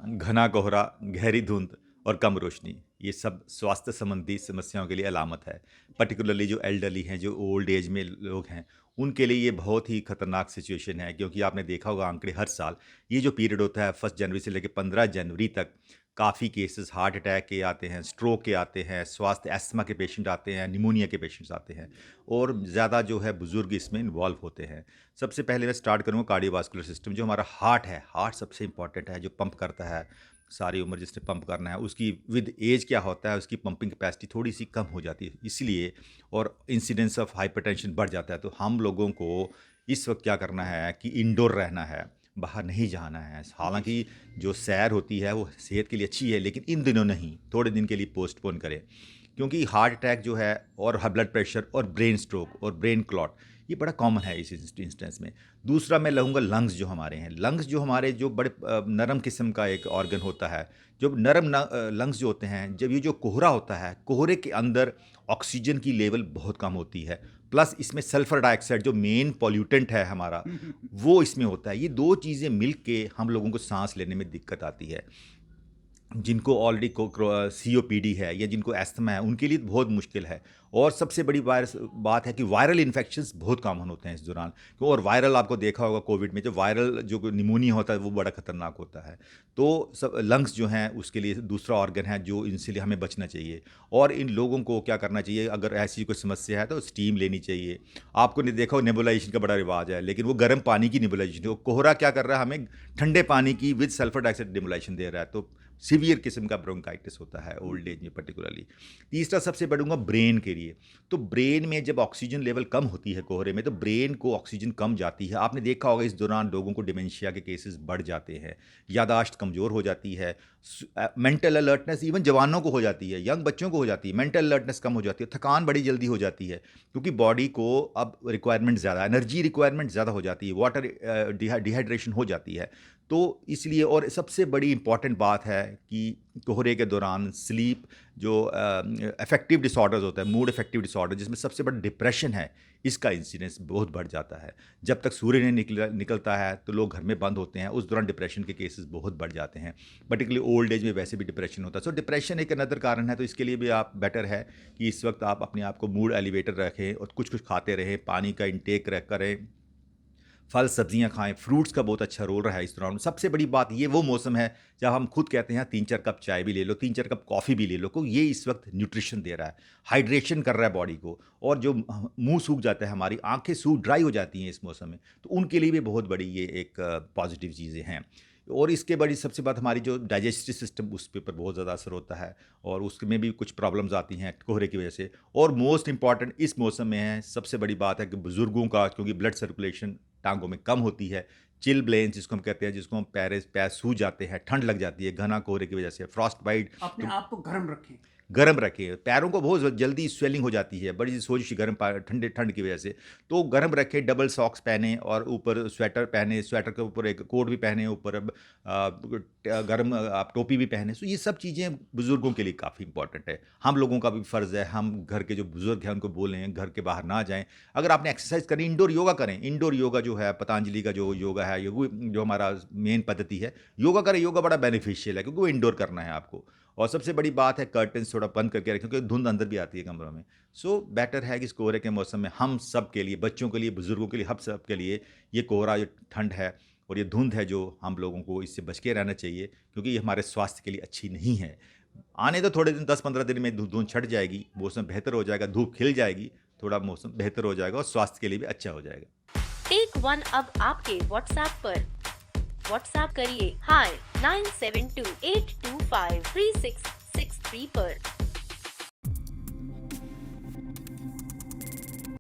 घना कोहरा, गहरी धुंध और कम रोशनी, ये सब स्वास्थ्य संबंधी समस्याओं के लिए अलामत है। पर्टिकुलरली जो एल्डरली हैं, जो ओल्ड एज में लोग हैं, उनके लिए ये बहुत ही खतरनाक सिचुएशन है, क्योंकि आपने देखा होगा आंकड़े हर साल ये जो पीरियड होता है 1 जनवरी से लेकर 15 जनवरी तक काफ़ी केसेस हार्ट अटैक के आते हैं, स्ट्रोक के आते हैं, स्वास्थ्य अस्थमा के पेशेंट आते हैं, निमोनिया के पेशेंट्स आते हैं और ज़्यादा जो है बुज़ुर्ग इसमें इन्वॉल्व होते हैं। सबसे पहले मैं स्टार्ट करूँगा कार्डियोवास्कुलर सिस्टम, जो हमारा हार्ट है, हार्ट सबसे इंपॉर्टेंट है, जो पंप करता है। सारी उम्र जिसने पंप करना है, उसकी विद एज क्या होता है, उसकी पंपिंग कैपेसिटी थोड़ी सी कम हो जाती है, इसलिए और इंसिडेंस ऑफ हाइपरटेंशन बढ़ जाता है। तो हम लोगों को इस वक्त क्या करना है कि इंडोर रहना है, बाहर नहीं जाना है। हालांकि जो सैर होती है वो सेहत के लिए अच्छी है, लेकिन इन दिनों नहीं, थोड़े दिन के लिए पोस्टपोन करें, क्योंकि हार्ट अटैक जो है और ब्लड प्रेशर और ब्रेन स्ट्रोक और ब्रेन क्लॉट ये बड़ा कॉमन है इस इंस्टेंस में। दूसरा मैं लूँगा लंग्स, जो हमारे हैं, लंग्स जो हमारे जो बड़े नरम किस्म का एक ऑर्गन होता है। जो नरम लंग्स जो होते हैं, जब ये जो कोहरा होता है, कोहरे के अंदर ऑक्सीजन की लेवल बहुत कम होती है, प्लस इसमें सल्फर डाइऑक्साइड जो मेन पॉल्यूटेंट है हमारा, वो इसमें होता है। ये दो चीज़ें मिल के हम लोगों को सांस लेने में दिक्कत आती है। जिनको ऑलरेडी सीओपीडी है या जिनको एस्थमा है, उनके लिए बहुत मुश्किल है। और सबसे बड़ी बात है कि वायरल इन्फेक्शंस बहुत कॉमन होते हैं इस दौरान। और वायरल आपको देखा होगा कोविड में, जो वायरल जो निमोनिया होता है वो बड़ा खतरनाक होता है। तो सब लंग्स जो हैं उसके लिए दूसरा ऑर्गन है जो इनसे लिए हमें बचना चाहिए। और इन लोगों को क्या करना चाहिए, अगर ऐसी कोई समस्या है तो स्टीम लेनी चाहिए। आपको नहीं देखा हो, नेबुलाइजेशन का बड़ा रिवाज है, लेकिन वो गर्म पानी की नेबुलाइजेशन, वो कोहरा क्या कर रहा है, हमें ठंडे पानी की विद सल्फर डाइऑक्साइड नेबुलाइजेशन दे रहा है। तो सीवियर किस्म का ब्रोंकाइटिस होता है ओल्ड एज में पर्टिकुलरली। तीसरा सबसे बढ़ूंगा ब्रेन के लिए। तो ब्रेन में जब ऑक्सीजन लेवल कम होती है कोहरे में, तो ब्रेन को ऑक्सीजन कम जाती है। आपने देखा होगा इस दौरान लोगों को डिमेंशिया के केसेस बढ़ जाते हैं, यादाश्त कमज़ोर हो जाती है, मेंटल अलर्टनेस इवन जवानों को हो जाती है, यंग बच्चों को हो जाती है, मेंटल अलर्टनेस कम हो जाती है, थकान बड़ी जल्दी हो जाती है, क्योंकि बॉडी को अब रिक्वायरमेंट ज़्यादा, एनर्जी रिक्वायरमेंट ज़्यादा हो जाती है, वाटर डिहाइड्रेशन हो जाती है। तो इसलिए, और सबसे बड़ी इंपॉर्टेंट बात है कि कोहरे के दौरान स्लीप जो अफेक्टिव डिसऑर्डर्स होता है, मूड अफेक्टिव डिसऑर्डर, जिसमें सबसे बड़ा डिप्रेशन है, इसका इंसिडेंस बहुत बढ़ जाता है। जब तक सूर्य नहीं निकलता है तो लोग घर में बंद होते हैं, उस दौरान डिप्रेशन के केसेस बहुत बढ़ जाते हैं। पर्टिकुलरली ओल्ड एज में वैसे भी डिप्रेशन होता है। सो डिप्रेशन एक अनदर कारण है। तो इसके लिए भी आप बेटर है कि इस वक्त आप अपने आप को मूड एलिवेटर रखें और कुछ कुछ खाते रहें, पानी का इंटेक करें, फल सब्जियां खाएं, फ्रूट्स का बहुत अच्छा रोल रहा है इस दौरान। सबसे बड़ी बात, ये वो मौसम है जब हम खुद कहते हैं 3-4 कप चाय भी ले लो, 3-4 कप कॉफ़ी भी ले लो, क्योंकि ये इस वक्त न्यूट्रिशन दे रहा है, हाइड्रेशन कर रहा है बॉडी को। और जो मुंह सूख जाता है, हमारी आंखें सूख ड्राई हो जाती हैं इस मौसम में, तो उनके लिए भी बहुत बड़ी ये एक पॉजिटिव चीज़ें हैं। और इसके बड़ी सबसे बात, हमारी जो डाइजेस्टिव सिस्टम, उस पे पर बहुत ज़्यादा असर होता है और उसमें भी कुछ प्रॉब्लम्स आती हैं कोहरे की वजह से। और मोस्ट इंपॉर्टेंट इस मौसम में है, सबसे बड़ी बात है कि बुज़ुर्गों का, क्योंकि ब्लड सर्कुलेशन टांगों में कम होती है, चिल ब्लेन जिसको हम कहते हैं, जिसको हम पैर सूज जाते हैं, ठंड लग जाती है घना कोहरे की वजह से, फ्रॉस्ट बाइट। अपने आप को गर्म रखें। गर्म रखें, पैरों को बहुत जल्दी स्वेलिंग हो जाती है, बड़ी सोजिश गर्म ठंड की वजह से। तो गर्म रखें, डबल सॉक्स पहने और ऊपर स्वेटर पहने, स्वेटर के ऊपर एक कोट भी पहने, ऊपर गर्म आप टोपी भी पहने। तो ये सब चीज़ें बुज़ुर्गों के लिए काफ़ी इंपॉर्टेंट है। हम लोगों का भी फ़र्ज़ है, हम घर के जो बुज़ुर्ग हैं उनको बोलें घर के बाहर ना जाएँ। अगर आपने एक्सरसाइज करनी, इंडोर योगा करें। इंडोर योगा जो है, पतंजलि का जो योगा है, जो हमारा मेन पद्धति है, योगा करें। योगा बड़ा बेनिफिशियल है क्योंकि वो इंडोर करना है आपको। और सबसे बड़ी बात है कर्टन्स थोड़ा बंद करके रखें, क्योंकि धुंध अंदर भी आती है कमरों में। सो बेटर है कि इस कोहरे के मौसम में हम सब के लिए, बच्चों के लिए, बुजुर्गों के लिए, हम सब के लिए, ये कोहरा, ये ठंड है और ये धुंध है, जो हम लोगों को इससे बच के रहना चाहिए, क्योंकि ये हमारे स्वास्थ्य के लिए अच्छी नहीं है। आने तो थोड़े दिन, 10-15 दिन में धुंध छट जाएगी, मौसम बेहतर हो जाएगा, धूप खिल जाएगी, थोड़ा मौसम बेहतर हो जाएगा और स्वास्थ्य के लिए भी अच्छा हो जाएगा। टेक वन अब आपके व्हाट्सएप पर। व्हाट्सएप करिए hi 9728253663 पर।